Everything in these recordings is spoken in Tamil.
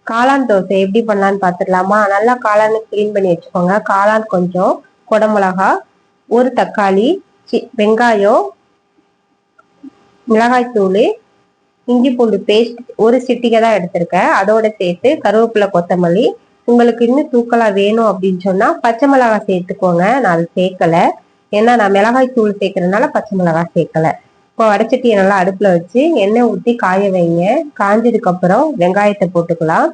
காளான் தோசை எப்படி பண்ணலான்னு பார்த்துடலாமா? நல்லா காளான் கிளீன் பண்ணி வச்சுக்கோங்க. காளான் கொஞ்சம், குடமிளகா, ஒரு தக்காளி, வெங்காயம், மிளகாய் தூள், இஞ்சி பூண்டு பேஸ்ட் ஒரு சிட்டிகை தான் எடுத்திருக்கேன். அதோட சேர்த்து கருவேப்பிலை, கொத்தமல்லி. உங்களுக்கு இன்னும் தூக்கலா வேணும் அப்படின்னு சொன்னா பச்சை மிளகாய் சேர்த்துக்கோங்க. நான் அது சேர்க்கல, ஏன்னா நான் மிளகாய் தூள் சேர்க்கறதுனால பச்சை மிளகாய் சேர்க்கல. இப்போ வடச்சட்டியை நல்லா அடுப்புல வச்சு எண்ணெய் ஊற்றி காய வைங்க. காஞ்சதுக்கு அப்புறம் வெங்காயத்தை போட்டுக்கலாம்.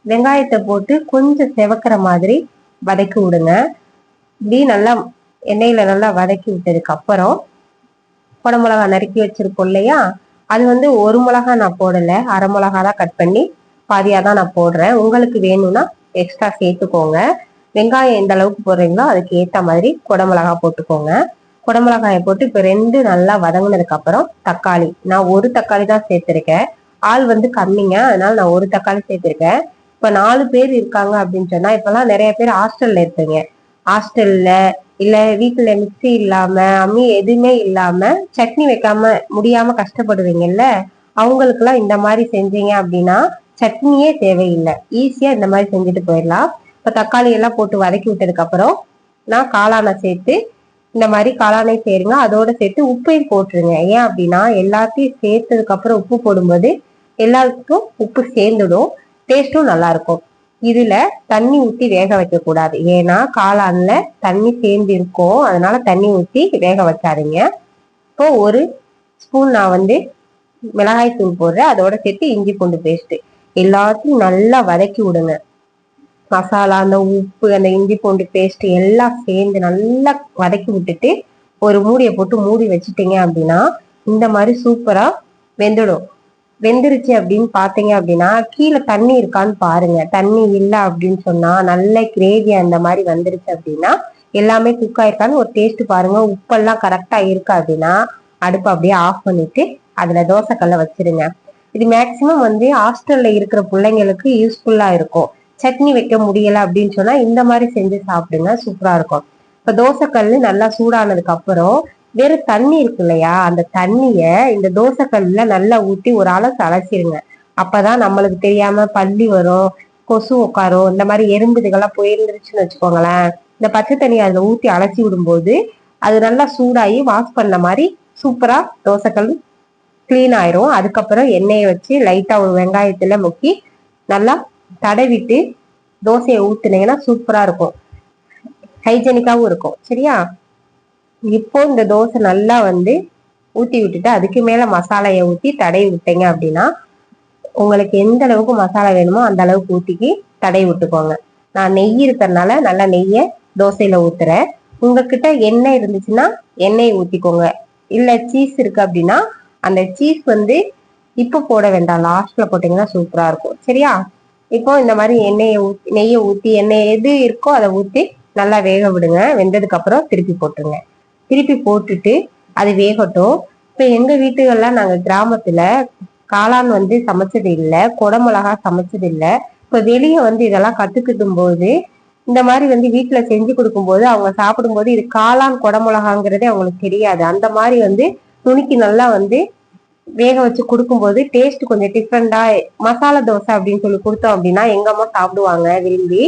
வெங்காயத்தை போட்டு கொஞ்சம் செவக்கிற மாதிரி வதக்கி விடுங்க. இப்படி நல்லா எண்ணெயில நல்லா வதக்கி விட்டதுக்கு அப்புறம் குடமிளகா நறுக்கி வச்சிருக்கோம் இல்லையா, அது ஒரு மிளகா நான் போடலை, அரை மிளகா தான் கட் பண்ணி பாதியா தான் நான் போடுறேன். உங்களுக்கு வேணும்னா எக்ஸ்ட்ரா சேர்த்துக்கோங்க. வெங்காயம் எந்த அளவுக்கு போடுறீங்களோ அதுக்கு ஏற்ற மாதிரி குடமிளகா போட்டுக்கோங்க. குடமிளகாயை போட்டு இப்போ ரெண்டு நல்லா வதங்கினதுக்கு அப்புறம் தக்காளி, நான் ஒரு தக்காளி தான் சேர்த்திருக்கேன். ஆள் கம்மிங்க, அதனால நான் ஒரு தக்காளி சேர்த்திருக்கேன். இப்ப 4 பேர் இருக்காங்க அப்படின்னு சொன்னா, இப்பெல்லாம் நிறைய பேர் ஹாஸ்டல்ல இருப்பீங்க. ஹாஸ்டல்ல இல்ல வீட்டுல மிக்சி இல்லாம, அம்மி எதுவுமே இல்லாம சட்னி வைக்காம முடியாம கஷ்டப்படுவீங்கல்ல, அவங்களுக்குலாம் இந்த மாதிரி செஞ்சீங்க அப்படின்னா சட்னியே தேவையில்லை, ஈஸியா இந்த மாதிரி செஞ்சுட்டு போயிடலாம். இப்ப தக்காளி எல்லாம் போட்டு வதக்கி விட்டதுக்கு அப்புறம் நான் காளானை சேர்த்து இந்த மாதிரி காளானை சேருங்க. அதோட சேர்த்து உப்பையும் போட்டுருங்க. ஏன் அப்படின்னா எல்லாத்தையும் சேர்த்ததுக்கு அப்புறம் உப்பு போடும்போது எல்லாத்துக்கும் உப்பு சேர்ந்துடும், டேஸ்டும் நல்லா இருக்கும். இதுல தண்ணி ஊத்தி வேக வைக்க கூடாது, ஏன்னா காளான்ல தண்ணி சேர்ந்து இருக்கும், அதனால தண்ணி ஊத்தி வேக வைக்காதீங்க. இப்போ ஒரு ஸ்பூன் நான் மிளகாய் தூள் போடுறேன். அதோட சேர்த்து இஞ்சி பூண்டு பேஸ்ட் எல்லாத்தையும் நல்லா வதக்கி விடுங்க. மசாலா, அந்த உப்பு, அந்த இஞ்சி பூண்டு பேஸ்ட் எல்லாம் சேர்ந்து நல்லா வதக்கி விட்டுட்டு ஒரு மூடியை போட்டு மூடி வச்சுட்டீங்க அப்படின்னா இந்த மாதிரி சூப்பரா வெந்துடும். வெந்துருச்சு அப்படின்னு பாத்தீங்க அப்படின்னா கீழே தண்ணி இருக்கான்னு பாருங்க. தண்ணி இல்லை அப்படின்னு சொன்னா நல்ல கிரேவி அந்த மாதிரி வந்துருச்சு அப்படின்னா எல்லாமே குக் ஆயிருக்கான்னு ஒரு டேஸ்ட் பாருங்க. உப்பெல்லாம் கரெக்டா இருக்கு அப்படின்னா அடுப்பை அப்படியே ஆஃப் பண்ணிட்டு அதுல தோசைக்கல்ல வச்சிருங்க. இது மேக்சிமம் ஹாஸ்டல்ல இருக்கிற பிள்ளைங்களுக்கு யூஸ்ஃபுல்லா இருக்கும். சட்னி வைக்க முடியல அப்படின்னு சொன்னா இந்த மாதிரி செஞ்சு சாப்பிடுங்க, சூப்பரா இருக்கும். இப்ப தோசைக்கல் நல்லா சூடானதுக்கு அப்புறம் வெறும் தண்ணி இருக்கு இல்லையா, அந்த தண்ணிய இந்த தோசைக்கல்ல நல்லா ஊத்தி ஒரு அலசு அலசிடுங்க. அப்பதான் நம்மளுக்கு தெரியாம பல்லி வரும், கொசு உட்காரும், இந்த மாதிரி எறும்புதுகள்லாம் போயிருந்துருச்சுன்னு வச்சுக்கோங்களேன். இந்த பச்சை தண்ணி அதுல ஊத்தி அலசி விடும்போது அது நல்லா சூடாகி வாஷ் பண்ண மாதிரி சூப்பரா தோசைக்கல் கிளீன் ஆயிரும். அதுக்கப்புறம் எண்ணெயை வச்சு லைட்டா ஒரு வெங்காயத்துல முக்கி நல்லா தடவிட்டு தோசையை ஊத்துனீங்கன்னா சூப்பரா இருக்கும், ஹைஜெனிக்காவும் இருக்கும். சரியா? இப்போ இந்த தோசை நல்லா ஊத்தி விட்டுட்டு அதுக்கு மேல மசாலையை ஊத்தி தடவி விட்டீங்க அப்படின்னா உங்களுக்கு எந்த அளவுக்கு மசாலா வேணுமோ அந்த அளவுக்கு ஊத்திக்கி தடவி விட்டுக்கோங்க. நான் நெய் இருக்கிறதுனால நல்லா நெய்யை தோசையில ஊத்துறேன். உங்ககிட்ட எண்ணெய் இருந்துச்சுன்னா எண்ணெய் ஊத்திக்கோங்க. இல்ல சீஸ் இருக்கு அப்படின்னா அந்த சீஸ் இப்போ போட வேண்டாம், லாஸ்ட்ல போட்டீங்கன்னா சூப்பரா இருக்கும். சரியா? இப்போ இந்த மாதிரி நெய்யை ஊத்தி எண்ணெய் எது இருக்கோ அதை ஊத்தி நல்லா வேக விடுங்க. வெந்ததுக்கு அப்புறம் திருப்பி போட்டுருங்க. திருப்பி போட்டுட்டு அது வேகட்டும். இப்ப எங்க வீட்டுகள்லாம் நாங்க கிராமத்துல காளான் சமைச்சது இல்லை, குடமிளகா சமைச்சது இல்லை. இப்ப வெளியே இதெல்லாம் கத்துக்கிட்டும் போது இந்த மாதிரி வீட்டுல செஞ்சு கொடுக்கும் போது அவங்க சாப்பிடும்போது இது காளான் குடமிளகாங்கிறதே அவங்களுக்கு தெரியாது. அந்த மாதிரி துணிக்கு நல்லா வேக வச்சு கொடுக்கும்போது டேஸ்ட் கொஞ்சம் டிஃப்ரெண்டா, மசாலா தோசை அப்படின்னு சொல்லி கொடுத்தோம் அப்படின்னா எங்க அம்மா சாப்பிடுவாங்க விரும்பி.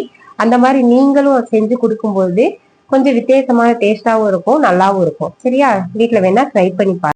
அந்த மாதிரி நீங்களும் செஞ்சு கொடுக்கும்போது கொஞ்சம் வித்தியாசமான டேஸ்டாவும் இருக்கும், நல்லாவும் இருக்கும். சரியா? வீட்டுல வேணா ட்ரை பண்ணி பாருங்க.